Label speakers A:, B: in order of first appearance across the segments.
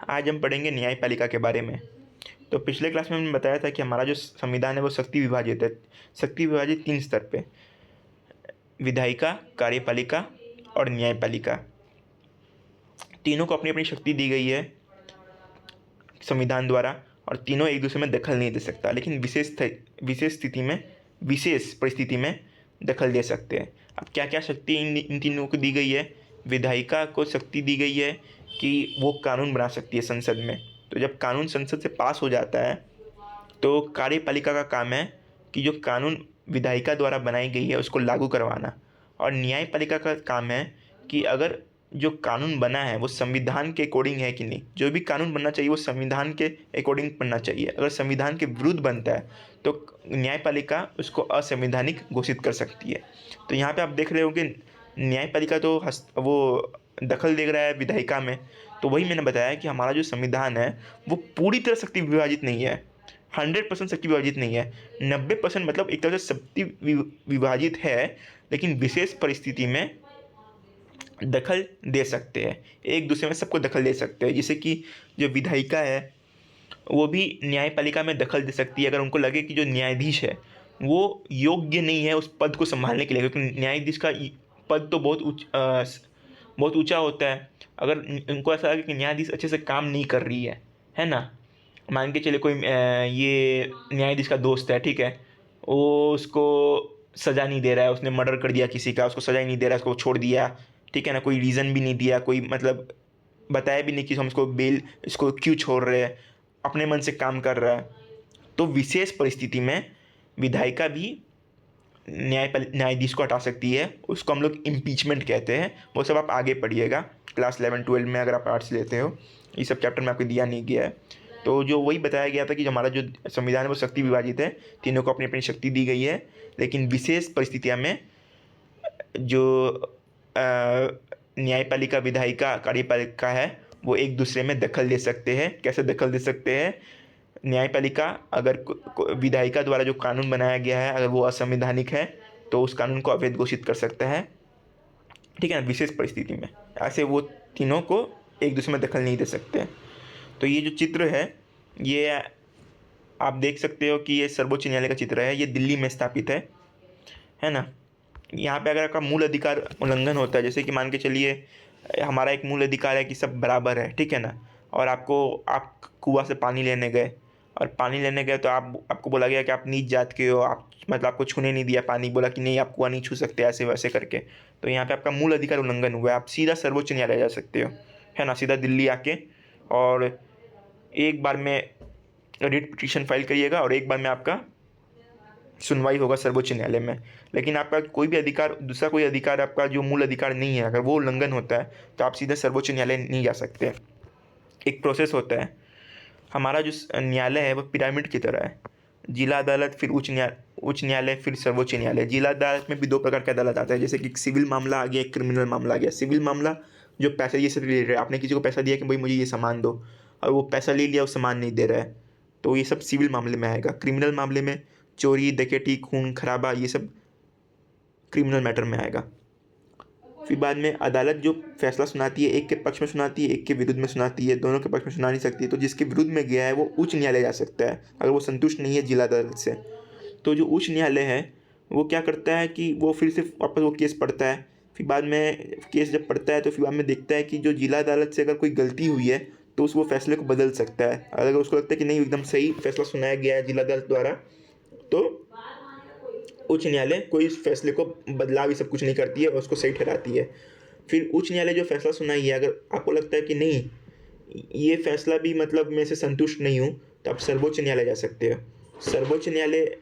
A: आज हम पढ़ेंगे न्यायपालिका के बारे में। तो पिछले क्लास में हमने बताया था कि हमारा जो संविधान है वो शक्ति विभाजित है। शक्ति विभाजित 3 स्तर पे, विधायिका, कार्यपालिका और न्यायपालिका। तीनों को अपनी अपनी शक्ति दी गई है संविधान द्वारा और तीनों एक दूसरे में दखल नहीं दे सकता, लेकिन विशेष परिस्थिति में दखल दे सकते हैं। अब क्या क्या शक्ति इन तीनों को दी गई है? विधायिका को शक्ति दी गई है कि वो कानून बना सकती है संसद में। तो जब कानून संसद से पास हो जाता है तो कार्यपालिका का काम है कि जो कानून विधायिका द्वारा बनाई गई है उसको लागू करवाना। और न्यायपालिका का काम है कि अगर जो कानून बना है वो संविधान के अकॉर्डिंग है कि नहीं। जो भी कानून बनना चाहिए वो संविधान के अकॉर्डिंग बनना चाहिए। अगर संविधान के विरुद्ध बनता है तो न्यायपालिका उसको असंवैधानिक घोषित कर सकती है। तो यहाँ पे आप देख रहे हो कि न्यायपालिका तो वो दखल दे रहा है विधायिका में। तो वही मैंने बताया कि हमारा जो संविधान है वो पूरी तरह शक्ति विभाजित नहीं है, 100% शक्ति विभाजित नहीं है। 90% मतलब एक तरह से शक्ति विभाजित है, लेकिन विशेष परिस्थिति में दखल दे सकते हैं, एक दूसरे में सबको दखल दे सकते हैं। जैसे कि जो विधायिका है वो भी न्यायपालिका में दखल दे सकती है अगर उनको लगे कि जो न्यायाधीश है वो योग्य नहीं है उस पद को संभालने के लिए, क्योंकि न्यायाधीश का पद तो बहुत ऊंचा होता है। अगर उनको ऐसा लगे कि न्यायाधीश अच्छे से काम नहीं कर रही है ना। मान के चले कोई ये न्यायाधीश का दोस्त है, ठीक है, वो उसको सज़ा नहीं दे रहा है, उसने मर्डर कर दिया किसी का, उसको सज़ा ही नहीं दे रहा है, उसको छोड़ दिया, ठीक है ना, कोई रीज़न भी नहीं दिया, कोई मतलब बताया भी नहीं कि हम इसको इसको क्यों छोड़ रहे हैं, अपने मन से काम कर रहा है। तो विशेष परिस्थिति में विधायिका भी न्यायाधीश को हटा सकती है। उसको हम लोग इम्पीचमेंट कहते हैं। वो सब आप आगे पढ़िएगा क्लास 11-12 में, अगर आप आर्ट्स लेते हो। ये सब चैप्टर में आपको दिया नहीं गया है। तो जो वही बताया गया था कि हमारा जो संविधान है वो शक्ति विभाजित है, तीनों को अपनी अपनी शक्ति दी गई है, लेकिन विशेष परिस्थितियाँ में जो न्यायपालिका, विधायिका, कार्यपालिका है वो एक दूसरे में दखल दे सकते हैं। कैसे दखल दे सकते हैं? न्यायपालिका अगर विधायिका द्वारा जो कानून बनाया गया है अगर वो असंवैधानिक है तो उस कानून को अवैध घोषित कर सकता है, ठीक है ना, विशेष परिस्थिति में। ऐसे वो तीनों को एक दूसरे में दखल नहीं दे सकते। तो ये जो चित्र है ये आप देख सकते हो कि ये सर्वोच्च न्यायालय का चित्र है। ये दिल्ली में स्थापित है ना। यहाँ पे अगर आपका मूल अधिकार उल्लंघन होता है, जैसे कि मान के चलिए हमारा एक मूल अधिकार है कि सब बराबर है, ठीक है ना, और आप कुआं से पानी लेने गए और पानी लेने गए तो आपको बोला गया कि आप नीच जात के हो, आप मतलब आपको छूने नहीं दिया पानी, बोला कि नहीं आप कुआं नहीं छू सकते, ऐसे वैसे करके। तो यहाँ पे आपका मूल अधिकार उल्लंघन हुआ है। आप सीधा सर्वोच्च न्यायालय जा सकते हो, है ना, सीधा दिल्ली आके, और एक बार में रिट पिटीशन फाइल करिएगा और एक बार में आपका सुनवाई होगा सर्वोच्च न्यायालय में। लेकिन आपका कोई भी अधिकार, दूसरा कोई अधिकार, आपका जो मूल अधिकार नहीं है, अगर वो उल्लंघन होता है तो आप सीधे सर्वोच्च न्यायालय नहीं जा सकते। एक प्रोसेस होता है। हमारा जो न्यायालय है वो पिरामिड की तरह है। जिला अदालत, फिर उच्च न्यायालय, फिर सर्वोच्च न्यायालय। जिला अदालत में भी 2 प्रकार का अदालत आता है, जैसे कि एक सिविल मामला आ गया, एक क्रिमिनल मामला आ गया। सिविल मामला जो पैसे ये सब रिलेटेड है, आपने किसी को पैसा दिया कि भाई मुझे ये सामान दो, और वो पैसा ले लिया, वो सामान नहीं दे रहा है, तो ये सब सिविल मामले में आएगा। क्रिमिनल मामले में चोरी, डकैती, खून खराबा, ये सब क्रिमिनल मैटर में आएगा। फिर बाद में अदालत जो फैसला सुनाती है, एक के पक्ष में सुनाती है, एक के विरुद्ध में सुनाती है, दोनों के पक्ष में सुना नहीं सकती। तो जिसके विरुद्ध में गया है वो उच्च न्यायालय जा सकता है अगर वो संतुष्ट नहीं है जिला अदालत से। तो जो उच्च न्यायालय है वो क्या करता है कि वो फिर से वापस वो केस पढ़ता है। फिर बाद में केस जब पढ़ता है तो फिर बाद में देखता है कि जो जिला अदालत से अगर कोई गलती हुई है तो उस वो फैसले को बदल सकता है। अगर उसको लगता है कि नहीं एकदम सही फैसला सुनाया गया है जिला अदालत द्वारा, तो उच्च न्यायालय कोई इस फैसले को बदलाव ये सब कुछ नहीं करती है और उसको सही ठहराती है। फिर उच्च न्यायालय जो फैसला सुनाई है, अगर आपको लगता है कि नहीं ये फैसला भी मतलब मैं से संतुष्ट नहीं हूँ, तो आप सर्वोच्च न्यायालय जा सकते हो। सर्वोच्च न्यायालय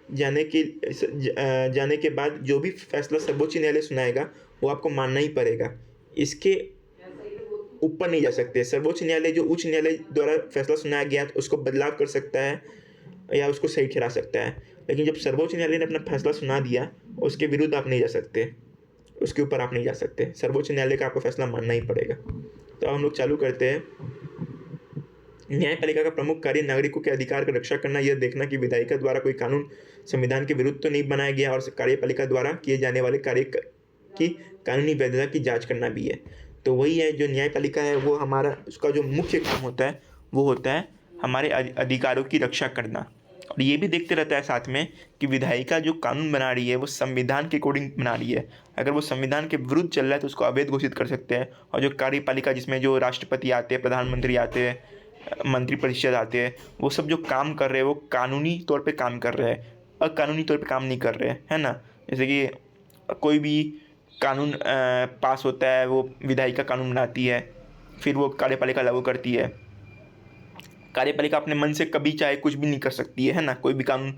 A: जाने के बाद जो भी फैसला सर्वोच्च न्यायालय सुनाएगा वो आपको मानना ही पड़ेगा, इसके ऊपर नहीं जा सकते। सर्वोच्च न्यायालय जो उच्च न्यायालय द्वारा फैसला सुनाया गया तो उसको बदलाव कर सकता है या उसको सही ठहरा सकता है, लेकिन जब सर्वोच्च न्यायालय ने अपना फैसला सुना दिया उसके विरुद्ध आप नहीं जा सकते, उसके ऊपर आप नहीं जा सकते। सर्वोच्च न्यायालय का आपको फैसला मानना ही पड़ेगा। तो हम लोग चालू करते हैं। न्यायपालिका का प्रमुख कार्य नागरिकों के अधिकार की रक्षा करना, यह देखना कि विधायिका द्वारा कोई कानून संविधान के विरुद्ध तो नहीं बनाया गया, और कार्यपालिका द्वारा किए जाने वाले कार्य की कानूनी वैधता की जांच करना भी है। तो वही है जो न्यायपालिका है, वो हमारा उसका जो मुख्य काम होता है वो होता है हमारे अधिकारों की रक्षा करना। और ये भी देखते रहता है साथ में कि विधायिका जो कानून बना रही है वो संविधान के अकॉर्डिंग बना रही है। अगर वो संविधान के विरुद्ध चल रहा है तो उसको अवैध घोषित कर सकते हैं। और जो कार्यपालिका जिसमें जो राष्ट्रपति आते हैं, प्रधानमंत्री आते हैं, मंत्रिपरिषद आते हैं, वो सब जो काम कर रहे हैं वो कानूनी तौर पे काम कर रहे हैं, अकानूनी तौर पे काम नहीं कर रहे हैं, है ना। जैसे कि कोई भी कानून पास होता है, वो विधायिका कानून बनाती है, फिर वो कार्यपालिका लागू करती है। कार्यपालिका अपने मन से कभी चाहे कुछ भी नहीं कर सकती है ना। कोई भी कानून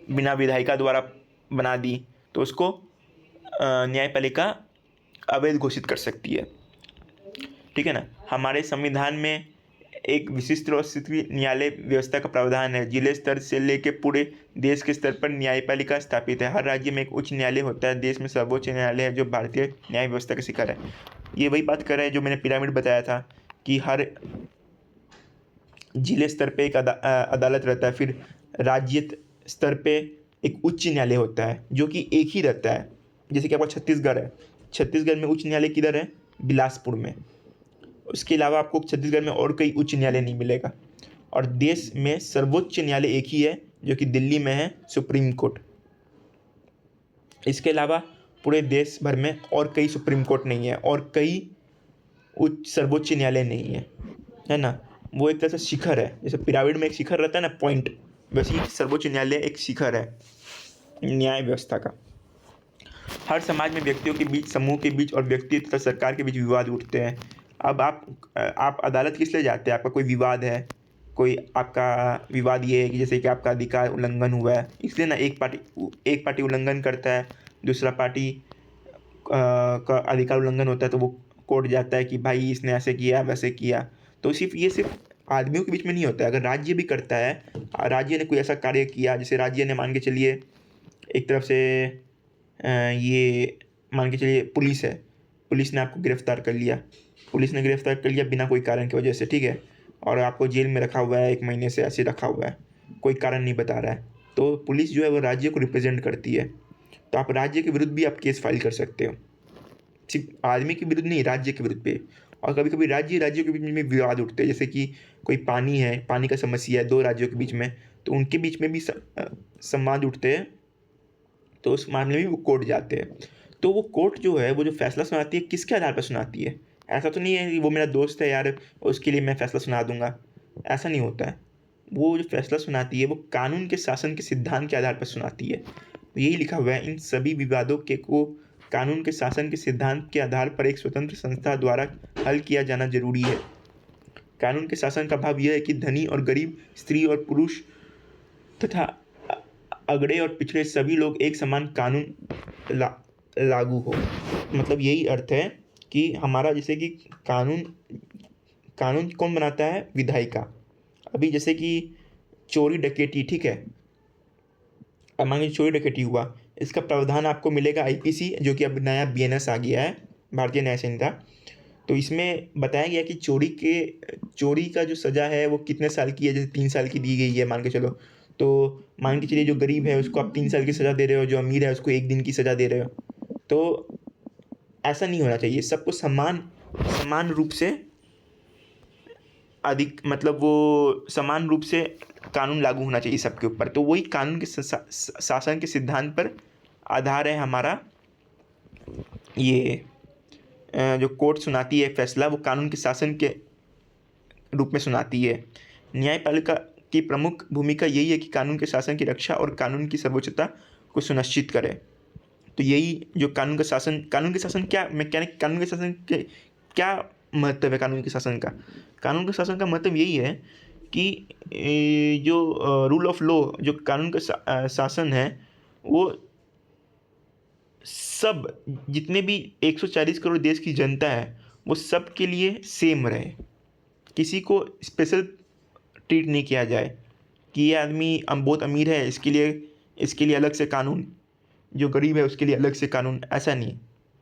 A: बिना विधायिका द्वारा बना दी तो उसको न्यायपालिका अवैध घोषित कर सकती है, ठीक है ना। हमारे संविधान में एक विशिष्ट और स्तरीय न्यायालय व्यवस्था का प्रावधान है। जिले स्तर से लेकर पूरे देश के स्तर पर न्यायपालिका स्थापित है। हर राज्य में एक उच्च न्यायालय होता है। देश में सर्वोच्च न्यायालय है जो भारतीय न्याय व्यवस्था का शिखर है। ये वही बात कर रहे हैं जो मैंने पिरामिड बताया था कि हर जिले स्तर पे एक अदालत रहता है, फिर राज्य स्तर पे एक उच्च न्यायालय होता है जो कि एक ही रहता है। जैसे कि आपका छत्तीसगढ़ है, छत्तीसगढ़ में उच्च न्यायालय किधर है? बिलासपुर में। उसके अलावा आपको छत्तीसगढ़ में और कोई उच्च न्यायालय नहीं मिलेगा। और देश में सर्वोच्च न्यायालय एक ही है जो कि दिल्ली में है, सुप्रीम कोर्ट। इसके अलावा पूरे देश भर में और कई सुप्रीम कोर्ट नहीं है और कई उच्च सर्वोच्च न्यायालय नहीं है ना। वो एक तरह से शिखर है। जैसे पिरामिड में एक शिखर रहता है ना, पॉइंट, वैसे ही सर्वोच्च न्यायालय एक शिखर है न्याय व्यवस्था का। हर समाज में व्यक्तियों के बीच, समूह के बीच और व्यक्ति तथा सरकार के बीच विवाद उठते हैं। अब आप अदालत किस लिए जाते हैं? आपका कोई विवाद है, कोई आपका विवाद ये है कि जैसे कि आपका अधिकार उल्लंघन हुआ है, इसलिए ना एक पार्टी उल्लंघन करता है, दूसरा पार्टी का अधिकार उल्लंघन होता है तो वो कोर्ट जाता है कि भाई इसने ऐसे किया वैसे किया। तो सिर्फ आदमियों के बीच में नहीं होता है, अगर राज्य भी करता है, राज्य ने कोई ऐसा कार्य किया, जैसे राज्य ने मान के चलिए एक तरफ से ये मान के चलिए पुलिस है, पुलिस ने आपको गिरफ्तार कर लिया, पुलिस ने गिरफ्तार कर लिया बिना कोई कारण की वजह से, ठीक है, और आपको जेल में रखा हुआ है, 1 महीने से ऐसे रखा हुआ है, कोई कारण नहीं बता रहा है। तो पुलिस जो है वो राज्य को रिप्रेजेंट करती है, तो आप राज्य के विरुद्ध भी आप केस फाइल कर सकते हो, सिर्फ आदमी के विरुद्ध नहीं, राज्य के विरुद्ध पे। और कभी कभी राज्यों के बीच में विवाद उठते हैं, जैसे कि कोई पानी है, पानी का समस्या है 2 राज्यों के बीच में, तो उनके बीच में भी संवाद उठते हैं, तो उस मामले में भी वो कोर्ट जाते हैं। तो वो कोर्ट जो है वो जो फैसला सुनाती है किसके आधार पर सुनाती है? ऐसा तो नहीं है कि वो मेरा दोस्त है यार उसके लिए मैं फैसला सुना दूंगा, ऐसा नहीं होता है। वो जो फैसला सुनाती है वो कानून के शासन के सिद्धांत के आधार पर सुनाती है। तो यही लिखा हुआ है, इन सभी विवादों के को कानून के शासन के सिद्धांत के आधार पर एक स्वतंत्र संस्था द्वारा हल किया जाना जरूरी है। कानून के शासन का भाव यह है कि धनी और गरीब, स्त्री और पुरुष तथा अगड़े और पिछड़े सभी लोग एक समान कानून लागू हो। मतलब यही अर्थ है कि हमारा जैसे कि कानून कौन बनाता है? विधायिका। अभी जैसे कि चोरी डकैती, ठीक है, अब मान लीजिए चोरी डकैती हुआ, इसका प्रावधान आपको मिलेगा आईपीसी, जो कि अब नया बीएनएस आ गया है, भारतीय न्याय संहिता। तो इसमें बताया गया कि चोरी का जो सज़ा है वो कितने साल की है, जैसे 3 साल की दी गई है मान के चलो। तो मान के चलिए जो गरीब है उसको आप 3 साल की सज़ा दे रहे हो, जो अमीर है उसको 1 दिन की सज़ा दे रहे हो। तो ऐसा नहीं होना चाहिए, सबको समान रूप से मतलब वो समान रूप से कानून लागू होना चाहिए सबके ऊपर। तो वही कानून के शासन के सिद्धांत पर आधार है हमारा ये जो कोर्ट सुनाती है फैसला, वो कानून के शासन के रूप में सुनाती है। न्यायपालिका की प्रमुख भूमिका यही है कि कानून के शासन की रक्षा और कानून की सर्वोच्चता को सुनिश्चित करे। तो यही जो कानून के शासन क्या मैकेनिक, कानून के शासन के क्या महत्व है? कानून के शासन का मतलब यही है कि जो रूल ऑफ लॉ, जो कानून का शासन है, वो सब जितने भी 140 करोड़ देश की जनता है वो सब के लिए सेम रहे, किसी को स्पेशल ट्रीट नहीं किया जाए कि ये आदमी बहुत अमीर है इसके लिए अलग से कानून, जो गरीब है उसके लिए अलग से कानून, ऐसा नहीं।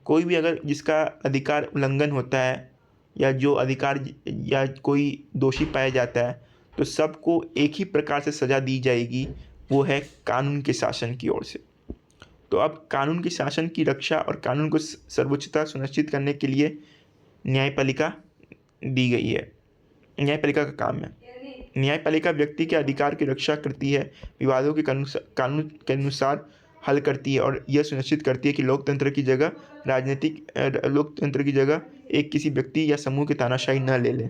A: कोई भी अगर जिसका अधिकार उल्लंघन होता है या जो अधिकार या कोई दोषी पाया जाता है तो सबको एक ही प्रकार से सज़ा दी जाएगी, वो है कानून के शासन की ओर से। तो अब कानून के शासन की रक्षा और कानून को सर्वोच्चता सुनिश्चित करने के लिए न्यायपालिका दी गई है, न्यायपालिका का काम है। न्यायपालिका व्यक्ति के अधिकार की रक्षा करती है, विवादों के कानून के अनुसार हल करती है और यह सुनिश्चित करती है कि लोकतंत्र की जगह एक किसी व्यक्ति या समूह की तानाशाही न ले ले।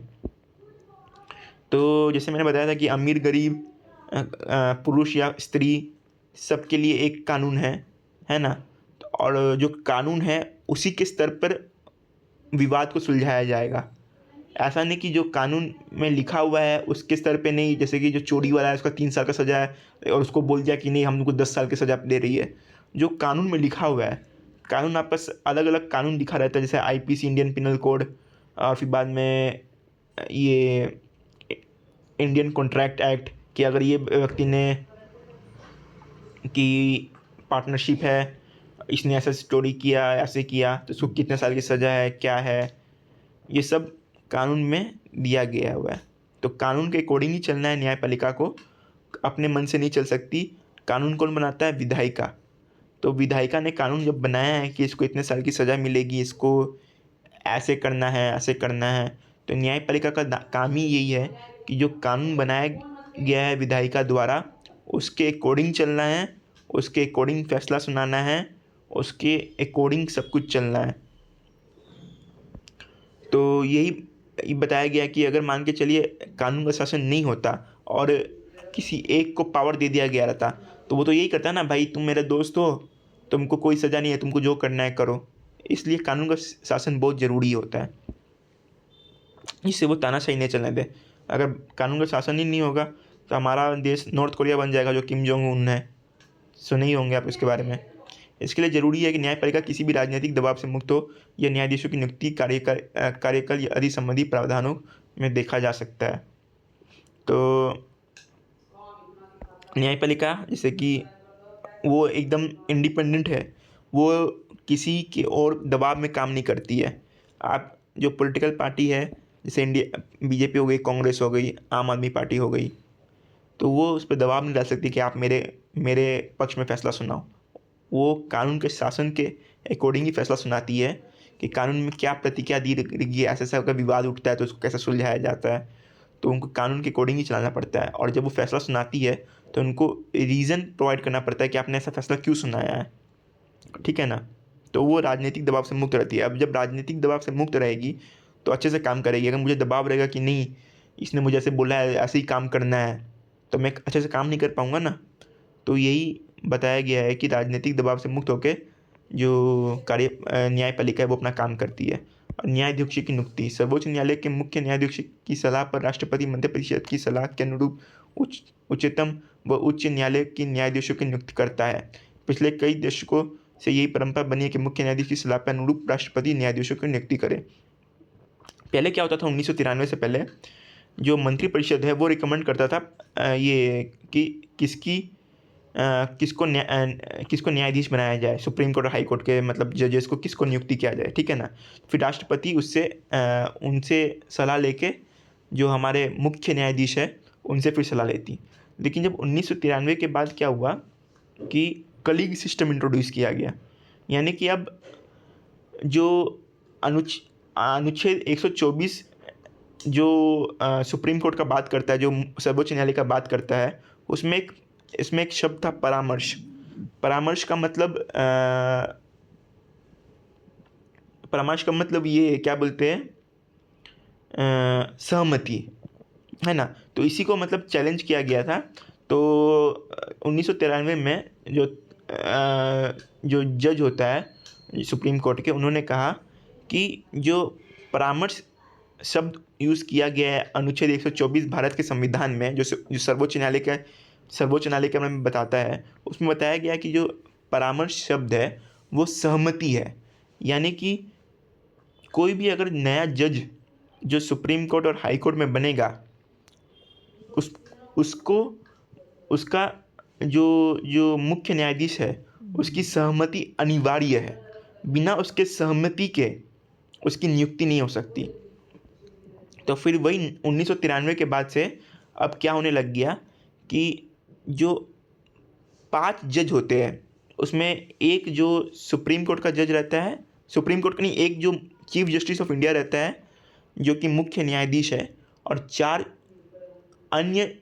A: तो जैसे मैंने बताया था कि अमीर गरीब, पुरुष या स्त्री, सबके लिए एक कानून है ना। और जो कानून है उसी के स्तर पर विवाद को सुलझाया जाएगा। ऐसा नहीं कि जो कानून में लिखा हुआ है उसके स्तर पे नहीं, जैसे कि जो चोरी वाला है उसका 3 साल का सज़ा है और उसको बोल दिया कि नहीं हम तुमको 10 साल की सज़ा दे रही है। जो कानून में लिखा हुआ है, कानून आपस अलग अलग कानून लिखा रहता है, जैसे आईपीसी, इंडियन पिनल कोड, और फिर बाद में ये इंडियन कॉन्ट्रैक्ट एक्ट, कि अगर ये व्यक्ति ने कि पार्टनरशिप है, इसने ऐसा स्टोरी किया, ऐसे किया, तो उसको कितने साल की सज़ा है, क्या है, ये सब कानून में दिया गया हुआ है। तो कानून के अकॉर्डिंग ही चलना है न्यायपालिका को, अपने मन से नहीं चल सकती। कानून कौन बनाता है? विधायिका। तो विधायिका ने कानून जब बनाया है कि इसको इतने साल की सज़ा मिलेगी, इसको ऐसे करना है, ऐसे करना है, तो न्यायपालिका का काम ही यही है कि जो कानून बनाया गया है विधायिका द्वारा उसके अकॉर्डिंग चलना है, उसके अकॉर्डिंग फैसला सुनाना है, उसके अकॉर्डिंग सब कुछ चलना है। तो यही बताया गया कि अगर मान के चलिए कानून का शासन नहीं होता और किसी एक को पावर दे दिया गया रहता, तो वो तो यही करता ना, भाई तुम मेरे दोस्त हो, तुमको कोई सज़ा नहीं है, तुमको जो करना है करो। इसलिए कानून का शासन बहुत ज़रूरी होता है, इससे वो तानाशाही नहीं चलने दे। अगर कानून का शासन ही नहीं होगा तो हमारा देश नॉर्थ कोरिया बन जाएगा, जो किम जोंग उन है, सुने ही होंगे आप इसके बारे में। इसके लिए ज़रूरी है कि न्यायपालिका किसी भी राजनीतिक दबाव से मुक्त हो। यह न्यायाधीशों की नियुक्ति, कार्यकाल या आदि संबंधी प्रावधानों में देखा जा सकता है। तो न्यायपालिका जैसे कि वो एकदम इंडिपेंडेंट है, वो किसी के और दबाव में काम नहीं करती है। आप जो पॉलिटिकल पार्टी है, जैसे इंडिया बीजेपी हो गई, कांग्रेस हो गई, आम आदमी पार्टी हो गई, तो वो उस पर दबाव नहीं डाल सकती कि आप मेरे पक्ष में फ़ैसला सुनाओ। वो कानून के शासन के अकॉर्डिंग ही फैसला सुनाती है कि कानून में क्या प्रतिक्रिया दी गई है, ऐसा अगर विवाद उठता है तो उसको कैसे सुलझाया जाता है। तो उनको कानून के अकॉर्डिंग ही चलाना पड़ता है, और जब वो फैसला सुनाती है तो उनको रीज़न प्रोवाइड करना पड़ता है कि आपने ऐसा फैसला क्यों सुनाया है, ठीक है ना। तो वो राजनीतिक दबाव से मुक्त रहती है। अब जब राजनीतिक दबाव से मुक्त रहेगी तो अच्छे से काम करेगी। अगर मुझे दबाव रहेगा कि नहीं इसने मुझे ऐसे बोला है, ऐसे ही काम करना है, तो मैं अच्छे से काम नहीं कर पाऊँगा ना। तो यही बताया गया है कि राजनीतिक दबाव से मुक्त होकर जो न्यायपालिका है वो अपना काम करती है। और न्यायाधीश की नियुक्ति, सर्वोच्च न्यायालय के मुख्य न्यायाधीश की सलाह पर राष्ट्रपति मंत्रिपरिषद की सलाह के अनुरूप उच्चतम व उच्च न्यायालय के न्यायाधीशों की नियुक्ति करता है। पिछले कई दशकों से यही परंपरा बनी है कि मुख्य न्यायाधीश की सलाह पर अनुरूप राष्ट्रपति न्यायाधीशों की नियुक्ति करे। पहले क्या होता था, 1993 से पहले जो मंत्रिपरिषद है वो रिकमेंड करता था ये कि किसको न्यायाधीश बनाया जाए, सुप्रीम कोर्ट और हाई कोर्ट के मतलब जजेस को किसको नियुक्ति किया जाए, ठीक है ना। फिर राष्ट्रपति उनसे सलाह लेके जो हमारे मुख्य न्यायाधीश है उनसे फिर सलाह लेती। लेकिन जब 1993 के बाद क्या हुआ कि कलीग सिस्टम इंट्रोड्यूस किया गया, यानी कि अब जो अनुच्छेद 124 जो सुप्रीम कोर्ट का बात करता है, जो सर्वोच्च न्यायालय का बात करता है, इसमें एक शब्द था परामर्श। परामर्श का मतलब ये क्या बोलते हैं, सहमति, है ना। तो इसी को मतलब चैलेंज किया गया था। तो 1993 में जो जज होता है सुप्रीम कोर्ट के, उन्होंने कहा कि जो परामर्श शब्द यूज़ किया गया है अनुच्छेद 124 भारत के संविधान में, जो सर्वोच्च न्यायालय के बारे में बताता है, उसमें बताया गया कि जो परामर्श शब्द है वो सहमति है। यानी कि कोई भी अगर नया जज जो सुप्रीम कोर्ट और हाई कोर्ट में बनेगा, उसका जो मुख्य न्यायाधीश है उसकी सहमति अनिवार्य है। बिना उसके सहमति के उसकी नियुक्ति नहीं हो सकती। तो फिर वही 1993 के बाद से अब क्या होने लग गया कि जो 5 जज होते हैं उसमें एक जो सुप्रीम कोर्ट का जज रहता है, सुप्रीम कोर्ट का नहीं, एक जो चीफ जस्टिस ऑफ इंडिया रहता है जो कि मुख्य न्यायाधीश है, और 4 अन्य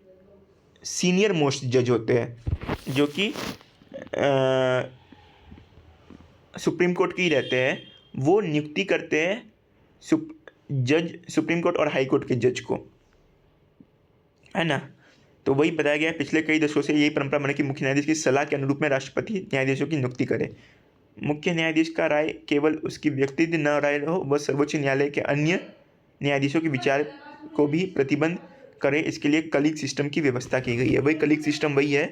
A: सीनियर मोस्ट जज होते हैं, जो कि सुप्रीम कोर्ट के ही रहते हैं, वो नियुक्ति करते हैं सुप्रीम कोर्ट और हाई कोर्ट के जज को, है ना। तो वही बताया गया है, पिछले कई दशकों से यही परंपरा बनी कि मुख्य न्यायाधीश की सलाह के अनुरूप में राष्ट्रपति न्यायाधीशों की नियुक्ति करे। मुख्य न्यायाधीश का राय केवल उसकी व्यक्तिगत न राय हो, वह सर्वोच्च न्यायालय के अन्य न्यायाधीशों के विचार को भी प्रतिबंध करे। इसके लिए कलीग सिस्टम की व्यवस्था की गई है। वही कलीग सिस्टम वही है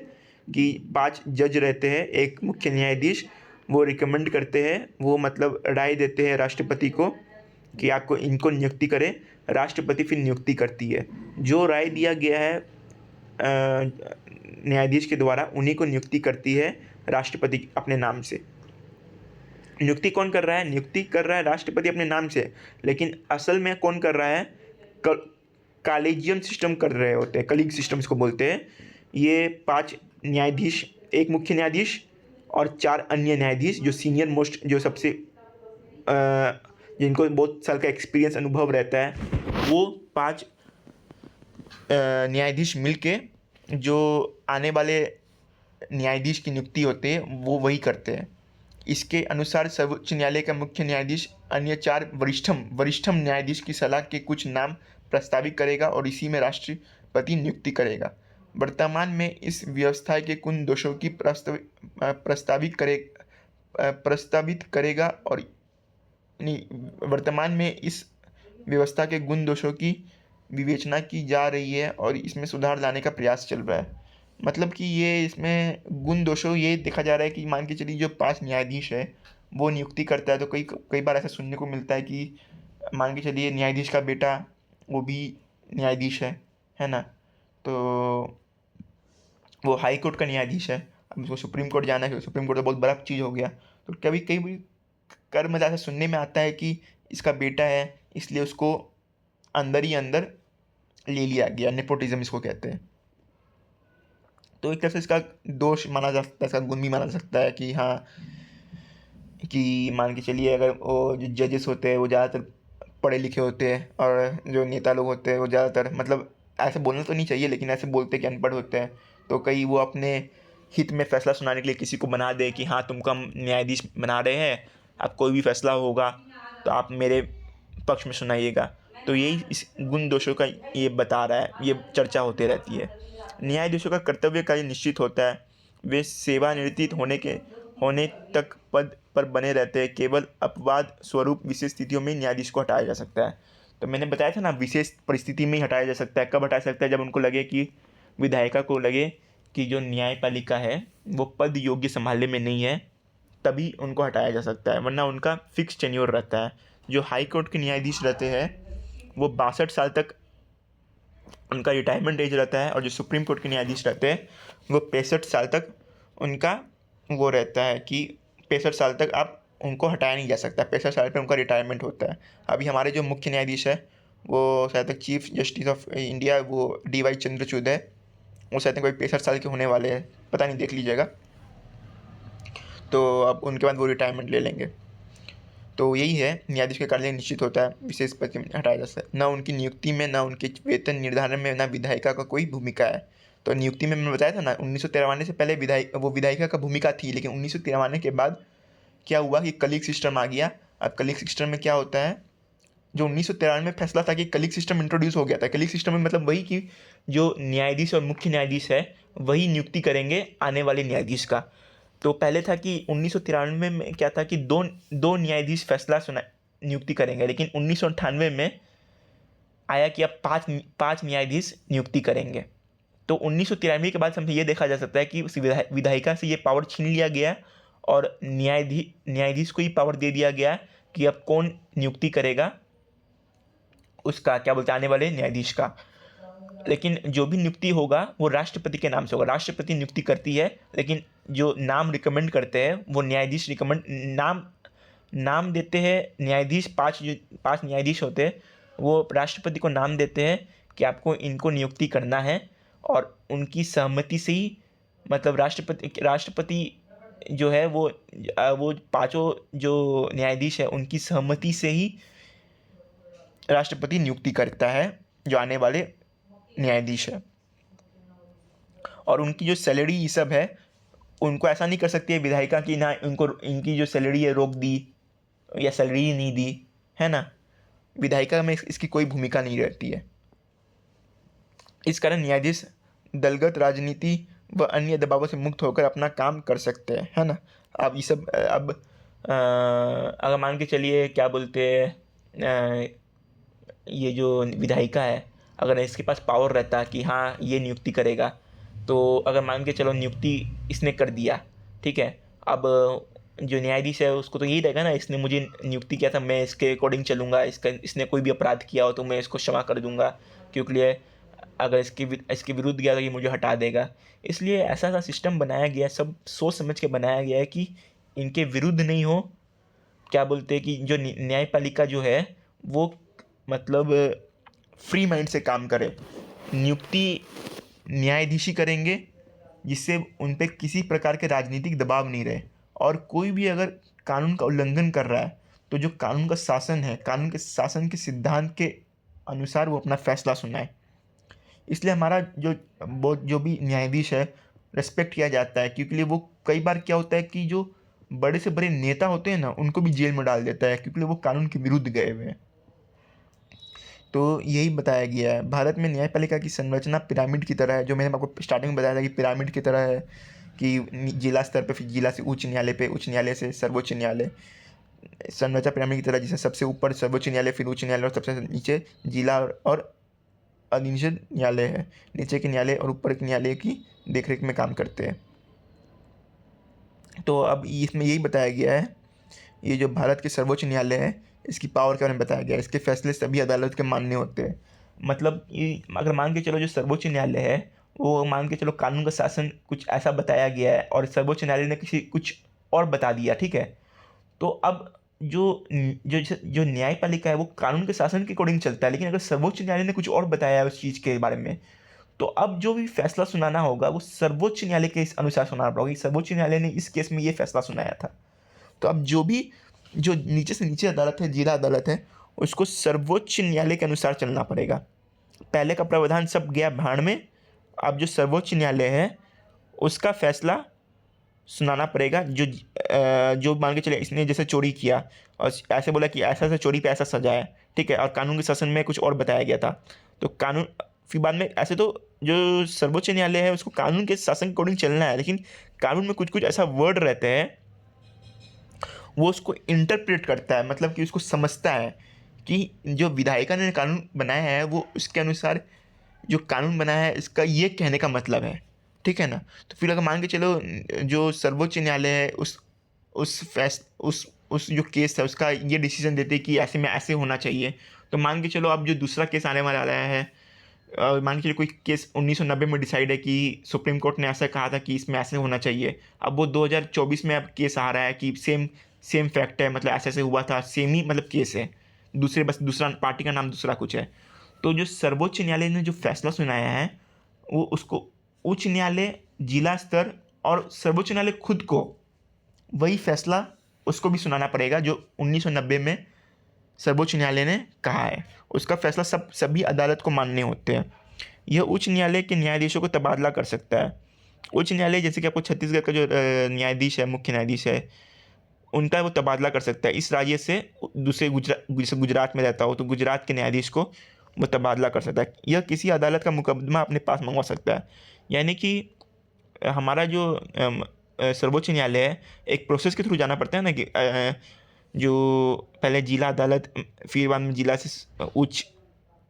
A: कि 5 जज रहते हैं, एक मुख्य न्यायाधीश, वो रिकमेंड करते हैं, वो मतलब राय देते हैं राष्ट्रपति को कि आपको इनको नियुक्ति करें, राष्ट्रपति फिर नियुक्ति करती है। जो राय दिया गया है न्यायाधीश के द्वारा, उन्हीं को नियुक्ति करती है राष्ट्रपति अपने नाम से। नियुक्ति कौन कर रहा है? नियुक्ति कर रहा है राष्ट्रपति अपने नाम से, लेकिन असल में कौन कर रहा है? कॉलेजियम सिस्टम कर रहे होते हैं, कलीग सिस्टम इसको बोलते हैं। ये 5 न्यायाधीश, एक मुख्य न्यायाधीश और 4 अन्य न्यायाधीश जो सीनियर मोस्ट, जो सबसे जिनको बहुत साल का एक्सपीरियंस अनुभव रहता है, वो 5 न्यायाधीश मिलके जो आने वाले न्यायाधीश की नियुक्ति होती है वो वही करते हैं। इसके अनुसार सर्वोच्च न्यायालय का मुख्य न्यायाधीश अन्य 4 वरिष्ठम न्यायाधीश की सलाह के कुछ नाम प्रस्तावित करेगा और इसी में राष्ट्रपति नियुक्ति करेगा। वर्तमान में इस व्यवस्था के कुछ दोषों की प्रस्तावित करेगा और वर्तमान में इस व्यवस्था के गुण दोषों की विवेचना की जा रही है और इसमें सुधार लाने का प्रयास चल रहा है। मतलब कि ये इसमें गुण दोषों ये देखा जा रहा है कि मान के चलिए जो 5 न्यायाधीश है वो नियुक्ति करता है, तो कई बार ऐसा सुनने को मिलता है कि मान के चलिए न्यायाधीश का बेटा वो भी न्यायाधीश है ना, तो वो हाई कोर्ट का न्यायाधीश है, अब उसको सुप्रीम कोर्ट जाना है, सुप्रीम कोर्ट तो बहुत बड़ा चीज़ हो गया। तो कभी कई कर मतलब ऐसा सुनने में आता है कि इसका बेटा है इसलिए उसको अंदर ही अंदर ले लिया गया, नेपोटिज्म इसको कहते हैं। तो एक तरह से इसका दोष माना जा सकता है, इसका गुण भी माना जा सकता है कि हाँ, कि मान के चलिए अगर वो जो जजेस होते हैं वो ज़्यादातर पढ़े लिखे होते हैं और जो नेता लोग होते हैं वो ज़्यादातर, मतलब ऐसे बोलना तो नहीं चाहिए लेकिन ऐसे बोलते कि अनपढ़ होते हैं, तो कई वो अपने हित में फैसला सुनाने के लिए किसी को बना दे कि हाँ तुमको हम न्यायाधीश बना रहे हैं, अब कोई भी फैसला होगा तो आप मेरे पक्ष में सुनाइएगा। तो यही इस गुण दोषों का ये बता रहा है, ये चर्चा होती रहती है। न्यायाधीशों का कर्तव्य कार्य निश्चित होता है, वे सेवानिवृत्त होने तक पद पर बने रहते हैं। केवल अपवाद स्वरूप विशेष स्थितियों में न्यायाधीश को हटाया जा सकता है। तो मैंने बताया था ना, विशेष परिस्थिति में ही हटाया जा सकता है। कब हटा सकता है? जब उनको लगे कि विधायिका को लगे कि जो न्यायपालिका है वो पद योग्य संभालने में नहीं है, तभी उनको हटाया जा सकता है, वरना उनका फिक्स टेन्योर रहता है। जो हाई कोर्ट के न्यायाधीश रहते हैं वो 62 साल तक उनका रिटायरमेंट एज रहता है, और जो सुप्रीम कोर्ट के न्यायाधीश रहते हैं वो 65 साल तक उनका वो रहता है कि 65 साल तक आप उनको हटाया नहीं जा सकता, 65 साल पे उनका रिटायरमेंट होता है। अभी हमारे जो मुख्य न्यायाधीश है वो शायद तक चीफ जस्टिस ऑफ इंडिया वो DY चंद्रचूड़ है, वो शायद कोई 65 साल के होने वाले हैं, पता नहीं, देख लीजिएगा। तो अब उनके बाद वो रिटायरमेंट ले लेंगे। तो यही है, न्यायाधीश का कार्य निश्चित होता है, विशेष पद से हटाया जा सकता है। न उनकी नियुक्ति में, न उनके वेतन निर्धारण में, न विधायिका का कोई भूमिका है। तो नियुक्ति में मैं बताया था ना, 1993 से पहले विधायिका का भूमिका थी, लेकिन 1993 के बाद क्या हुआ कि कलीग सिस्टम आ गया। अब कलीग सिस्टम में क्या होता है, जो 1993 में फैसला था कि कलीग सिस्टम इंट्रोड्यूस हो गया था। कलीग सिस्टम में मतलब वही कि जो न्यायाधीश और मुख्य न्यायाधीश है वही नियुक्ति करेंगे आने वाले न्यायाधीश का। तो पहले था कि 1993 में क्या था कि दो न्यायाधीश फैसला सुना नियुक्ति करेंगे, लेकिन 1998 में आया कि अब पाँच न्यायाधीश नियुक्ति करेंगे। तो 1993 के बाद समझे ये देखा जा सकता है कि उस विधायिका से ये पावर छीन लिया गया और न्यायाधीश को ही पावर दे दिया गया कि अब कौन नियुक्ति करेगा उसका, क्या बोलते हैं, आने वाले न्यायाधीश का। लेकिन जो भी नियुक्ति होगा वो राष्ट्रपति के नाम से होगा। राष्ट्रपति नियुक्ति करती है, लेकिन जो नाम रिकमेंड करते हैं वो न्यायाधीश रिकमेंड नाम देते हैं। न्यायाधीश 5 न्यायाधीश होते हैं, वो राष्ट्रपति को नाम देते हैं कि आपको इनको नियुक्ति करना है, और उनकी सहमति से ही, मतलब राष्ट्रपति जो है वो 5 जो न्यायाधीश है उनकी सहमति से ही राष्ट्रपति नियुक्ति करता है जो आने वाले न्यायाधीश है। और उनकी जो सैलरी ये सब है, उनको ऐसा नहीं कर सकती है विधायिका कि ना उनको इनकी जो सैलरी है रोक दी या सैलरी ही नहीं दी, है ना। विधायिका में इसकी कोई भूमिका नहीं रहती है। इस कारण न्यायाधीश दलगत राजनीति व अन्य दबावों से मुक्त होकर अपना काम कर सकते हैं, है ना। अब ये सब अब अगर मान के चलिए क्या बोलते हैं, ये जो विधायिका है, अगर इसके पास पावर रहता कि हाँ ये नियुक्ति करेगा, तो अगर मान के चलो नियुक्ति इसने कर दिया, ठीक है। अब जो न्यायाधीश है उसको तो यही रहेगा ना, इसने मुझे नियुक्ति किया था, मैं इसके अकॉर्डिंग चलूँगा, इसने कोई भी अपराध किया हो तो मैं इसको क्षमा कर दूंगा, क्योंकि अगर इसके विरुद्ध गया तो ये मुझे हटा देगा। इसलिए ऐसा ऐसा सिस्टम बनाया गया है, सब सोच समझ के बनाया गया है कि इनके विरुद्ध नहीं हो, क्या बोलते हैं कि जो न्यायपालिका जो है वो मतलब फ्री माइंड से काम करे। नियुक्ति न्यायाधीश ही करेंगे, जिससे उन पर किसी प्रकार के राजनीतिक दबाव नहीं रहे, और कोई भी अगर कानून का उल्लंघन कर रहा है तो जो कानून का शासन है, कानून के शासन के सिद्धांत के अनुसार वो अपना फैसला सुनाए। इसलिए हमारा जो भी न्यायाधीश है रेस्पेक्ट किया जाता है, क्योंकि वो कई बार क्या होता है कि जो बड़े से बड़े नेता होते हैं ना, उनको भी जेल में डाल देता है, क्योंकि वो कानून के विरुद्ध गए हुए हैं। तो यही बताया गया है। भारत में न्यायपालिका की संरचना पिरामिड की तरह है, जो मैंने आपको स्टार्टिंग में बताया था कि पिरामिड की तरह है, कि जिला स्तर पे, फिर जिला से उच्च न्यायालय पे, उच्च न्यायालय से सर्वोच्च न्यायालय। संरचना पिरामिड की तरह, जिसे सबसे ऊपर सर्वोच्च न्यायालय, फिर उच्च न्यायालय और सबसे नीचे जिला और अधीनस्थ न्यायालय है। नीचे के न्यायालय और ऊपर के न्यायालय की देखरेख में काम करते हैं। तो अब इसमें यही बताया गया है, ये जो भारत के सर्वोच्च न्यायालय है, इसकी पावर के बारे में बताया गया है। इसके फैसले सभी अदालत के मान्य होते हैं। मतलब ये अगर मान के चलो जो सर्वोच्च न्यायालय है, वो मान के चलो कानून का शासन कुछ ऐसा बताया गया है और सर्वोच्च न्यायालय ने कुछ और बता दिया, ठीक है। तो अब जो जो जो न्यायपालिका है वो कानून के शासन के अकॉर्डिंग चलता है, लेकिन अगर सर्वोच्च न्यायालय ने कुछ और बताया है उस चीज़ के बारे में, तो अब जो भी फैसला सुनाना होगा वो सर्वोच्च न्यायालय के इस अनुसार सुनाना पड़ेगा। सर्वोच्च न्यायालय ने इस केस में ये फैसला सुनाया था। तो अब जो नीचे से नीचे अदालत है, जिला अदालत है, उसको सर्वोच्च न्यायालय के अनुसार चलना पड़ेगा। पहले का प्रावधान सब गया भाड़ में। अब जो सर्वोच्च न्यायालय है उसका फैसला सुनाना पड़ेगा। जो मान के चले इसने जैसे चोरी किया और ऐसे बोला कि ऐसा ऐसा चोरी पे ऐसा सजा है, ठीक है, और कानून के शासन में कुछ और बताया गया था, तो कानून फिर बाद में ऐसे तो जो सर्वोच्च न्यायालय है उसको कानून के शासन के अकॉर्डिंग चलना है, लेकिन कानून में कुछ कुछ ऐसा वर्ड रहते हैं, वो उसको इंटरप्रेट करता है, मतलब कि उसको समझता है कि जो विधायिका ने कानून बनाया है वो उसके अनुसार जो कानून बनाया है इसका ये कहने का मतलब है, ठीक है ना। तो फिर अगर मान के चलो जो सर्वोच्च न्यायालय है उस जो केस है उसका ये डिसीजन देते कि ऐसे में ऐसे होना चाहिए, तो मान के चलो अब जो दूसरा केस आने वाला है, मान के चलिए कोई केस 1990 में डिसाइड है कि सुप्रीम कोर्ट ने ऐसा कहा था कि इसमें ऐसे होना चाहिए। अब वो 2024 में अब केस आ रहा है कि सेम फैक्ट है, मतलब ऐसे ऐसे हुआ था, सेम ही मतलब केस है, बस दूसरा पार्टी का नाम दूसरा कुछ है। तो जो सर्वोच्च न्यायालय ने जो फैसला सुनाया है वो उसको उच्च न्यायालय, जिला स्तर और सर्वोच्च न्यायालय खुद को वही फैसला उसको भी सुनाना पड़ेगा जो 1990 में सर्वोच्च न्यायालय ने कहा है। उसका फैसला सभी अदालत को मानने होते हैं। यह उच्च न्यायालय के न्यायाधीशों को तबादला कर सकता है। उच्च न्यायालय जैसे कि आपको छत्तीसगढ़ का जो न्यायाधीश है, मुख्य न्यायाधीश है, उनका वो तबादला कर सकता है। इस राज्य से दूसरे जैसे गुजरात में रहता हो तो गुजरात के न्यायाधीश को वो तबादला कर सकता है। यह किसी अदालत का मुकदमा अपने पास मंगवा सकता है। यानी कि हमारा जो सर्वोच्च न्यायालय है, एक प्रोसेस के थ्रू जाना पड़ता है ना, कि जो पहले जिला अदालत, फिर बाद में जिला से उच्च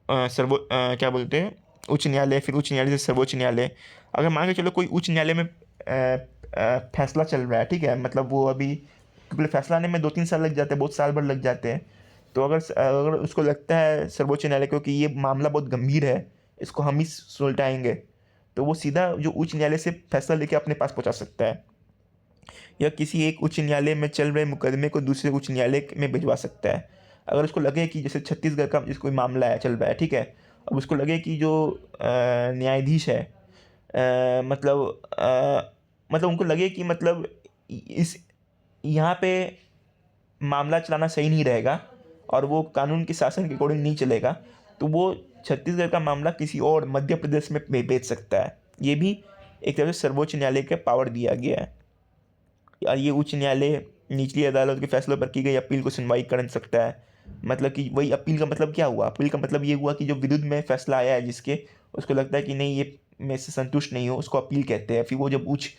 A: क्या बोलते हैं, उच्च न्यायालय, फिर उच्च न्यायालय से सर्वोच्च न्यायालय। अगर मान के चलो कोई उच्च न्यायालय में फैसला चल रहा है, ठीक है, मतलब वो अभी क्योंकि फैसला आने में 2-3 साल लग जाते हैं, बहुत साल भर लग जाते हैं। तो अगर उसको लगता है सर्वोच्च न्यायालय को कि ये मामला बहुत गंभीर है, इसको हम ही सुलझाएंगे, तो वो सीधा जो उच्च न्यायालय से फैसला लेके अपने पास पहुंचा सकता है, या किसी एक उच्च न्यायालय में चल रहे मुकदमे को दूसरे उच्च न्यायालय में भिजवा सकता है। अगर उसको लगे कि जैसे छत्तीसगढ़ का जिस कोई मामला है चल रहा है, ठीक है, अब उसको लगे कि जो न्यायाधीश है, मतलब उनको लगे कि मतलब इस यहाँ पे मामला चलाना सही नहीं रहेगा और वो कानून के शासन के अकॉर्डिंग नहीं चलेगा, तो वो छत्तीसगढ़ का मामला किसी और मध्य प्रदेश में भेज सकता है। ये भी एक तरह से सर्वोच्च न्यायालय का पावर दिया गया है। और ये उच्च न्यायालय निचली अदालत के फैसलों पर की गई अपील को सुनवाई कर सकता है। मतलब कि वही अपील का मतलब क्या हुआ, अपील का मतलब ये हुआ कि जो विरुद्ध में फैसला आया है जिसके, उसको लगता है कि नहीं ये मैं इससे संतुष्ट नहीं हूँ, उसको अपील कहते हैं। फिर वो जब उच्च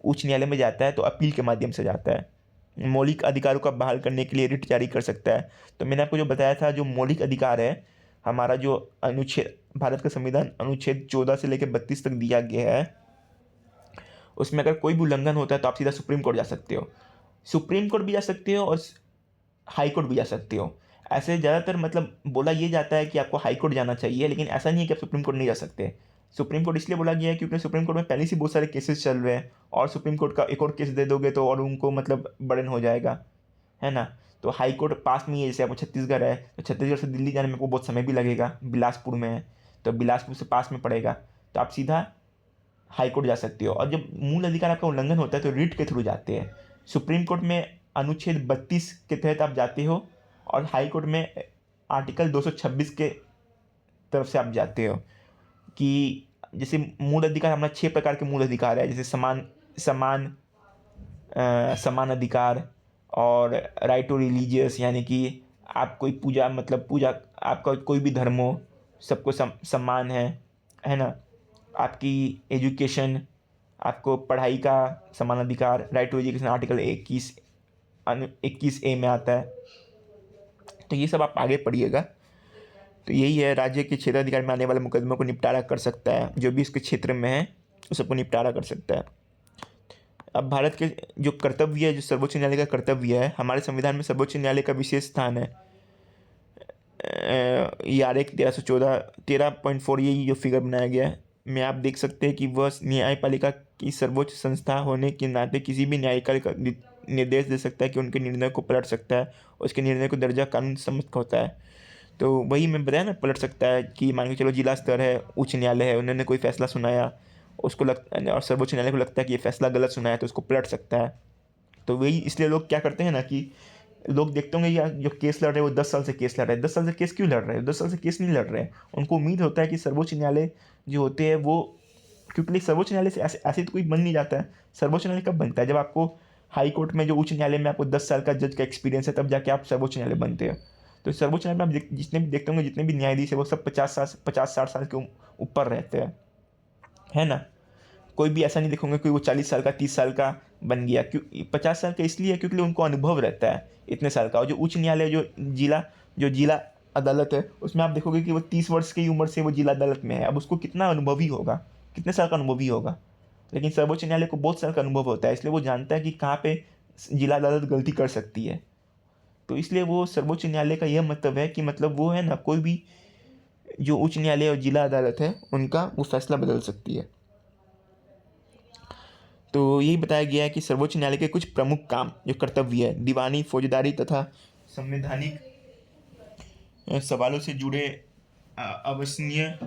A: उच्च न्यायालय में जाता है तो अपील के माध्यम से जाता है। मौलिक अधिकारों का बहाल करने के लिए रिट जारी कर सकता है। तो मैंने आपको जो बताया था, जो मौलिक अधिकार है हमारा, जो अनुच्छेद भारत का संविधान अनुच्छेद 14 से लेकर 32 तक दिया गया है, उसमें अगर कोई भी उल्लंघन होता है तो आप सीधा सुप्रीम कोर्ट जा सकते हो। सुप्रीम कोर्ट भी जा सकते हो और हाई कोर्ट भी जा सकते हो। ऐसे ज़्यादातर मतलब बोला ये जाता है कि आपको हाई कोर्ट जाना चाहिए, लेकिन ऐसा नहीं है कि आप सुप्रीम कोर्ट नहीं जा सकते। सुप्रीम कोर्ट इसलिए बोला गया है क्योंकि सुप्रीम कोर्ट में पहले से बहुत सारे केसेस चल रहे हैं, और सुप्रीम कोर्ट का एक और केस दे दोगे तो और उनको मतलब बर्डन हो जाएगा, है ना। तो हाई कोर्ट पास में ही है, जैसे आपको छत्तीसगढ़ है तो छत्तीसगढ़ से दिल्ली जाने में आपको बहुत समय भी लगेगा, बिलासपुर में है तो बिलासपुर से पास में पड़ेगा, तो आप सीधा हाई कोर्ट जा सकते हो। और जब मूल अधिकार आपका उल्लंघन होता है तो रिट के थ्रू जाते हैं। सुप्रीम कोर्ट में अनुच्छेद 32 के तहत आप जाते हो, और हाई कोर्ट में आर्टिकल 226 के तरफ से आप जाते हो। कि जैसे मूल अधिकार हमारा 6 प्रकार के मूल अधिकार है, जैसे समान समान समान अधिकार, और राइट टू रिलीजियस, यानी कि आप कोई पूजा मतलब पूजा आपका कोई भी धर्म हो सबको सम्मान है ना। आपकी एजुकेशन, आपको पढ़ाई का समान अधिकार, right to education article 21A में आता है। तो ये सब आप आगे पढ़िएगा। तो यही है, राज्य के क्षेत्राधिकार में आने वाले मुकदमों को निपटारा कर सकता है, जो भी इसके क्षेत्र में है उस सबको निपटारा कर सकता है। अब भारत के जो कर्तव्य है, जो सर्वोच्च न्यायालय का कर्तव्य है, हमारे संविधान में सर्वोच्च न्यायालय का विशेष स्थान है। आर 13.4 यही जो फिगर बनाया गया है में आप देख सकते हैं कि वह न्यायपालिका की सर्वोच्च संस्था होने के नाते किसी भी न्यायिका का निर्देश दे सकता है कि उनके निर्णय को पलट सकता है, उसके निर्णय को दर्जा कानून सम्मत होता है। तो वही मैं बताया ना, पलट सकता है कि मान के चलो जिला स्तर है, उच्च न्यायालय है, उन्होंने कोई फैसला सुनाया, उसको और सर्वोच्च न्यायालय को लगता है कि ये फैसला गलत सुनाया तो उसको पलट सकता है। तो वही इसलिए लोग क्या करते हैं ना, कि लोग देखते होंगे यार जो केस लड़ रहे हैं वो 10 साल से केस लड़ रहे हैं। 10 साल से केस क्यों लड़ रहे हैं? 10 साल से केस नहीं लड़ रहे हैं, उनको उम्मीद होता है कि सर्वोच्च न्यायालय जो होते हैं वो, क्योंकि सर्वोच्च न्यायालय से ऐसे तो कोई बन नहीं जाता है। सर्वोच्च न्यायालय कब बनता है? जब आपको हाई कोर्ट में, जो उच्च न्यायालय में आपको 10 साल का जज का एक्सपीरियंस है, तब जाके आप सर्वोच्च न्यायालय बनते हैं। तो सर्वोच्च न्यायालय में आप जितने भी देखते होंगे, जितने भी न्यायाधीश है वो सब 50-60 साल के ऊपर रहते हैं, है ना। कोई भी ऐसा नहीं देखोगे कि वो 40 साल का 30 साल का बन गया। क्यों 50 साल का? इसलिए क्योंकि उनको अनुभव रहता है इतने साल का। और जो उच्च न्यायालय, जो जिला अदालत है, उसमें आप देखोगे कि वो 30 वर्ष की उम्र से वो जिला अदालत में है। अब उसको कितना अनुभवी होगा, कितने साल का अनुभवी होगा। लेकिन सर्वोच्च न्यायालय को बहुत साल का अनुभव होता है, इसलिए वो जानता है कि कहाँ पे जिला अदालत गलती कर सकती है। तो इसलिए वो सर्वोच्च न्यायालय का यह मतलब है कि मतलब वो है ना, कोई भी जो उच्च न्यायालय और जिला अदालत है उनका वो फैसला बदल सकती है। तो यही बताया गया है कि सर्वोच्च न्यायालय के कुछ प्रमुख काम, जो कर्तव्य है, दीवानी, फौजदारी तथा संवैधानिक सवालों से जुड़े अवसनीय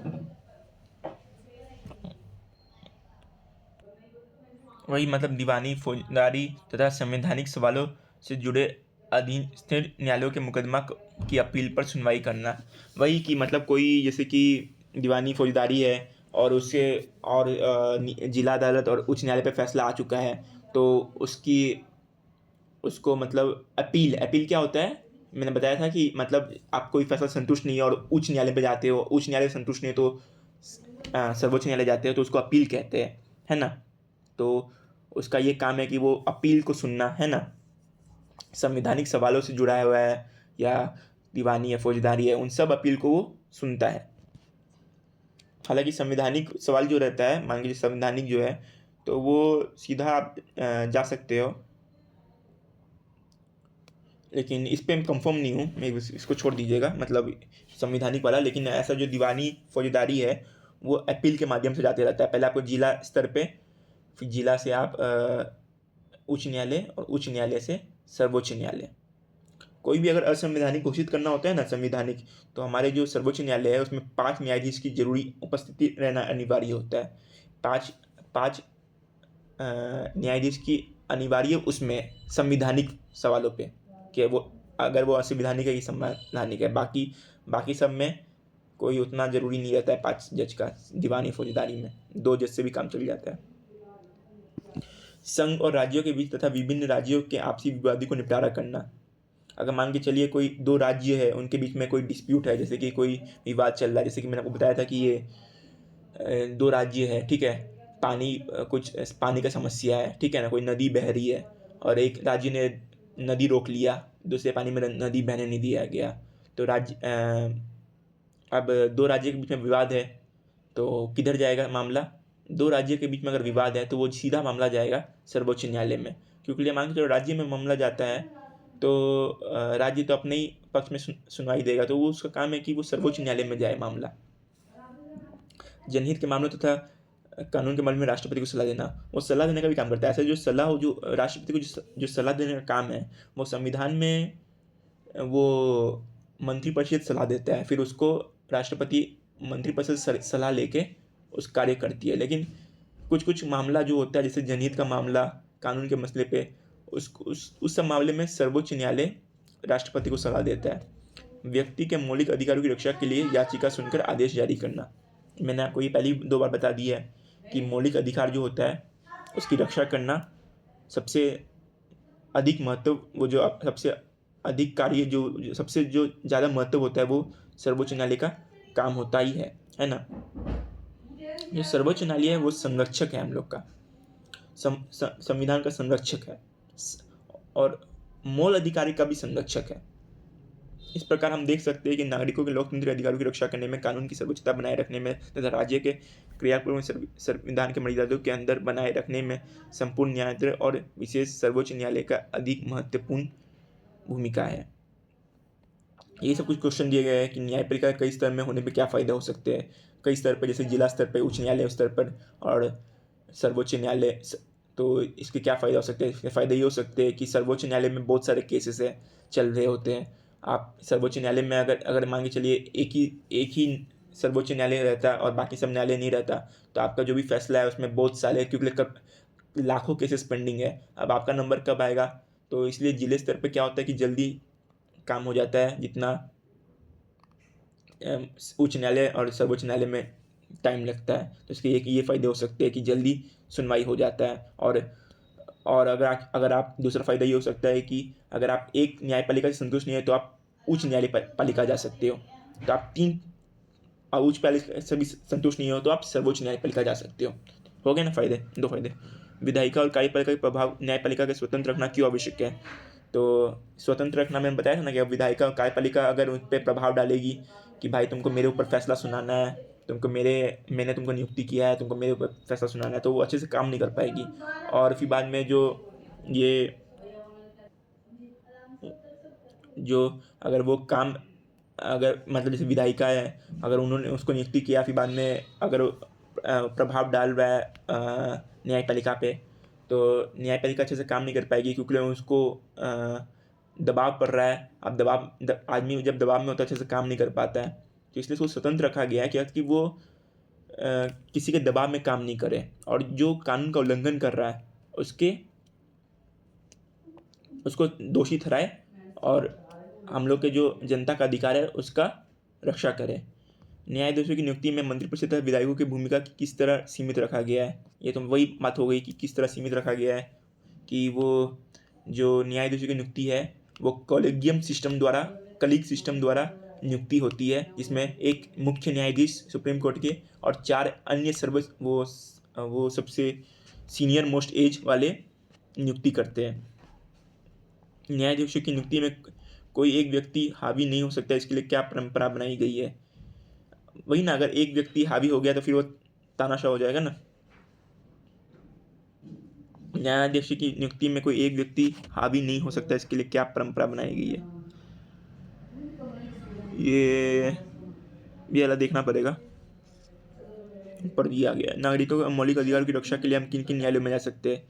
A: वही मतलब दीवानी, फौजदारी तथा संवैधानिक सवालों से जुड़े अधीनस्थ न्यायालयों के मुकदमा की अपील पर सुनवाई करना। वही कि मतलब कोई जैसे कि दीवानी, फौजदारी है, और उससे और जिला अदालत और उच्च न्यायालय पे फैसला आ चुका है, तो उसको मतलब अपील अपील क्या होता है, मैंने बताया था कि मतलब आप कोई फैसला संतुष्ट नहीं है और उच्च न्यायालय पे जाते हो, उच्च न्यायालय संतुष्ट नहीं है तो सर्वोच्च न्यायालय जाते हो, तो उसको अपील कहते हैं, है ना। तो उसका ये काम है कि वो अपील को सुनना, है ना। संवैधानिक सवालों से जुड़ा हुआ है या दीवानी है, फौजदारी है, उन सब अपील को वो सुनता है। हालांकि संवैधानिक सवाल जो रहता है, मान लीजिए संवैधानिक जो है, तो वो सीधा आप जा सकते हो, लेकिन इस पर मैं कंफर्म नहीं हूँ, मैं इसको छोड़ दीजिएगा मतलब संवैधानिक वाला। लेकिन ऐसा जो दीवानी, फौजदारी है, वो अपील के माध्यम से जाते रहता है। पहले आपको जिला स्तर पे, फिर जिला से आप उच्च न्यायालय, और उच्च न्यायालय से सर्वोच्च न्यायालय। कोई भी अगर असंवैधानिक घोषित करना होता है ना, संवैधानिक, तो हमारे जो सर्वोच्च न्यायालय है उसमें 5 न्यायाधीश की जरूरी उपस्थिति रहना अनिवार्य होता है। पाँच पाँच न्यायाधीश की अनिवार्य उसमें संवैधानिक सवालों पे, कि वो अगर वो असंवैधानिक है कि संवैधानिक है। बाकी बाकी सब में कोई उतना ज़रूरी नहीं रहता है 5 जज का। दीवानी, फौजदारी में 2 जज से भी काम चल जाता है। संघ और राज्यों के बीच तथा विभिन्न राज्यों के आपसी विवादों को निपटारा करना। अगर मान के चलिए कोई दो राज्य है, उनके बीच में कोई डिस्प्यूट है, जैसे कि कोई विवाद चल रहा है, जैसे कि मैंने आपको बताया था कि ये दो राज्य है, ठीक है, कुछ पानी का समस्या है, ठीक है ना, कोई नदी बह रही है और एक राज्य ने नदी रोक लिया, दूसरे पानी में नदी बहने नहीं दिया गया, तो अब दो राज्य के बीच में विवाद है, तो किधर जाएगा मामला? दो राज्य के बीच में अगर विवाद है तो वो सीधा मामला जाएगा सर्वोच्च न्यायालय में, क्योंकि मान के चलो राज्य में मामला जाता है तो राज्य तो अपने ही पक्ष में सुनवाई देगा, तो वो उसका काम है कि वो सर्वोच्च न्यायालय में जाए मामला। जनहित के मामलों तथा कानून के मामले में राष्ट्रपति को सलाह देना, वो सलाह देने का भी काम करता है। ऐसे जो सलाह हो, जो राष्ट्रपति को जो सलाह देने का काम है, वो संविधान में वो मंत्रिपरिषद सलाह देता है, फिर उसको राष्ट्रपति मंत्रिपरिषद सलाह लेके उस कार्य करती है। लेकिन कुछ कुछ मामला जो होता है, जैसे जनहित का मामला, कानून के मसले पे, उस सब मामले में सर्वोच्च न्यायालय राष्ट्रपति को सलाह देता है। व्यक्ति के मौलिक अधिकारों की रक्षा के लिए याचिका सुनकर आदेश जारी करना। मैंने आपको ये पहली 2 बार बता दिया है कि मौलिक अधिकार जो होता है उसकी रक्षा करना सबसे अधिक महत्व, वो जो सबसे अधिक कार्य जो सबसे जो ज़्यादा महत्व होता है, वो सर्वोच्च न्यायालय का काम होता ही है ना। जो सर्वोच्च न्यायालय है वो संरक्षक है हम लोग का, संविधान का संरक्षक है और मूल अधिकारी का भी संरक्षक है। इस प्रकार हम देख सकते हैं कि नागरिकों के लोकतंत्र अधिकारों की रक्षा करने में, कानून की सर्वोच्चता बनाए रखने में तथा राज्य के क्रियाकलापों में संविधान के मर्यादाओं के अंदर बनाए रखने में संपूर्ण न्यायालय और विशेष सर्वोच्च न्यायालय का अधिक महत्वपूर्ण भूमिका है। ये सब कुछ क्वेश्चन दिए गए हैं कि न्यायपालिका कई स्तर में होने पे क्या फ़ायदा हो सकते हैं। कई स्तर पर, जैसे जिला स्तर पर, उच्च न्यायालय स्तर पर और सर्वोच्च न्यायालय, तो इसके क्या फ़ायदा हो सकते हैं? इसके फ़ायदे ये हो सकते हैं कि सर्वोच्च न्यायालय में बहुत सारे केसेस है चल रहे होते हैं। आप सर्वोच्च न्यायालय में अगर मान के चलिए एक ही सर्वोच्च न्यायालय रहता और बाकी सब न्यायालय नहीं रहता, तो आपका जो भी फैसला है उसमें बहुत सारे, क्योंकि लाखों केसेस पेंडिंग है, अब आपका नंबर कब आएगा? तो इसलिए जिले स्तर पर क्या होता है कि जल्दी काम हो जाता है, जितना उच्च न्यायालय और सर्वोच्च न्यायालय में टाइम लगता है। तो इसके ये फ़ायदे हो सकते हैं कि जल्दी सुनवाई हो जाता है। और अगर आप दूसरा फ़ायदा ये हो सकता है कि अगर आप एक न्यायपालिका से संतुष्ट नहीं है तो आप उच्च न्यायपालिका जा सकते हो। तो आप 3 उच्च पालिका से भी संतुष्ट नहीं हो तो आप सर्वोच्च न्यायपालिका जा सकते हो गए ना फ़ायदे, 2 फ़ायदे। विधायिका और कार्यपालिका के प्रभाव न्यायपालिका के स्वतंत्र रखना क्यों आवश्यक है? तो स्वतंत्र रखना मैंने बताया था ना कि अब विधायिका और कार्यपालिका अगर उन पर प्रभाव डालेगी कि भाई तुमको मेरे ऊपर फैसला सुनाना है, मैंने तुमको नियुक्ति किया है, तुमको मेरे ऊपर फैसला सुनाना है, तो वो अच्छे से काम नहीं कर पाएगी। और फिर बाद में जो अगर वो काम, अगर मतलब जैसे विधायिका है, अगर उन्होंने उसको नियुक्ति किया, फिर बाद में अगर प्रभाव डाल रहा है न्यायपालिका पे, तो न्यायपालिका अच्छे से काम नहीं कर पाएगी, क्योंकि उसको दबाव पड़ रहा है। अब आदमी जब दबाव में होता है अच्छे से काम नहीं कर पाता है, तो इसलिए उसको स्वतंत्र रखा गया है कि वो किसी के दबाव में काम नहीं करे, और जो कानून का उल्लंघन कर रहा है उसको दोषी ठहराए और हम लोग के जो जनता का अधिकार है उसका रक्षा करे। न्यायाधीशों की नियुक्ति में मंत्रिपरिषद तथा विधायकों की भूमिका किस तरह सीमित रखा गया है? ये तो वही बात हो गई कि किस तरह सीमित रखा गया है कि वो जो न्यायाधीशों की नियुक्ति है वो कॉलेजियम सिस्टम द्वारा, कलीग सिस्टम द्वारा नियुक्ति होती है, जिसमें एक मुख्य न्यायाधीश सुप्रीम कोर्ट के और 4 अन्य वो सबसे सीनियर मोस्ट एज वाले नियुक्ति करते हैं। न्यायाधीशों की नियुक्ति में कोई एक व्यक्ति हावी नहीं हो सकता, इसके लिए क्या परंपरा बनाई गई है? वही ना, अगर एक व्यक्ति हावी हो गया तो फिर वो तानाशाह हो जाएगा ना। न्यायाधीश की नियुक्ति में कोई एक व्यक्ति हावी नहीं हो सकता, इसके लिए क्या परंपरा बनाई गई है? ये वाला देखना पड़ेगा, ऊपर दिया गया है। नागरिकों के मौलिक अधिकारों की रक्षा के लिए हम किन किन न्यायालयों में जा सकते हैं?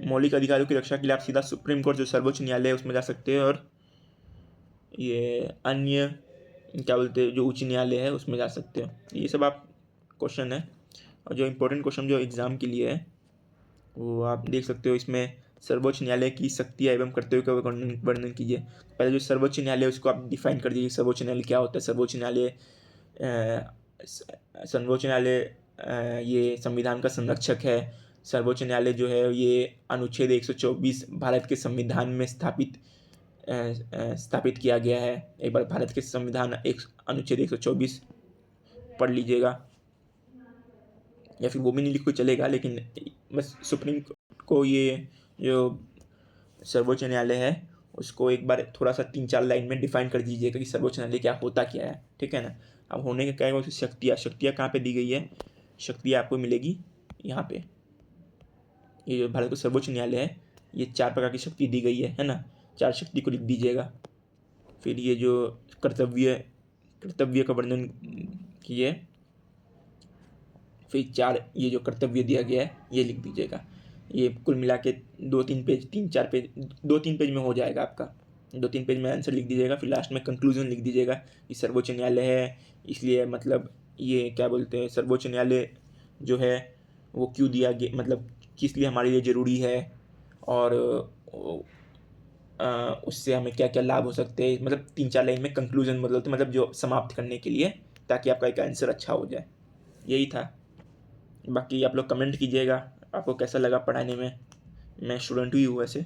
A: मौलिक अधिकारों की रक्षा के लिए आप सीधा सुप्रीम कोर्ट, जो सर्वोच्च न्यायालय है, उसमें जा सकते हैं, और ये अन्य क्या बोलते हैं जो उच्च न्यायालय है उसमें जा सकते हो। ये सब आप क्वेश्चन है, और जो इम्पोर्टेंट क्वेश्चन जो एग्ज़ाम के लिए है वो आप देख सकते हो। इसमें सर्वोच्च न्यायालय की शक्तियाँ एवं कर्तव्यों का वर्णन कीजिए। पहले जो सर्वोच्च न्यायालय है उसको आप डिफाइन कर दीजिए, सर्वोच्च न्यायालय क्या होता है। सर्वोच्च न्यायालय ये संविधान का संरक्षक है, सर्वोच्च न्यायालय जो है ये अनुच्छेद 124 भारत के संविधान में स्थापित किया गया है। एक बार भारत के संविधान एक अनुच्छेद 124 पढ़ लीजिएगा, या फिर वो भी नहीं लिखो चलेगा, लेकिन बस सुप्रीम कोर्ट को ये जो सर्वोच्च न्यायालय है उसको एक बार थोड़ा सा 3-4 लाइन में डिफाइन कर दीजिएगा कि सर्वोच्च न्यायालय क्या होता क्या है, ठीक है ना। अब होने का क्या है, उसकी शक्तियाँ कहाँ पे दी गई है, शक्तियाँ आपको मिलेगी यहाँ पे। ये जो भारत का सर्वोच्च न्यायालय है ये 4 प्रकार की शक्ति दी गई है ना। 4 शक्ति को लिख दीजिएगा। फिर ये जो कर्तव्य का वर्णन किए, फिर 4 ये जो कर्तव्य दिया गया है ये लिख दीजिएगा। ये कुल मिला के 2-3 पेज, 3-4 पेज, 2-3 पेज में हो जाएगा आपका। 2-3 पेज में आंसर लिख दीजिएगा। फिर लास्ट में कंक्लूजन लिख दीजिएगा कि सर्वोच्च न्यायालय है इसलिए, मतलब ये क्या बोलते हैं, सर्वोच्च न्यायालय जो है वो क्यों दिया गया, मतलब किस लिए हमारे लिए ज़रूरी है, और उससे हमें क्या क्या लाभ हो सकते हैं। मतलब 3-4 लाइन में कंक्लूजन मतलब जो समाप्त करने के लिए, ताकि आपका एक आंसर अच्छा हो जाए। यही था। बाकी आप लोग कमेंट कीजिएगा आपको कैसा लगा पढ़ाने में। मैं स्टूडेंट ही हूँ वैसे।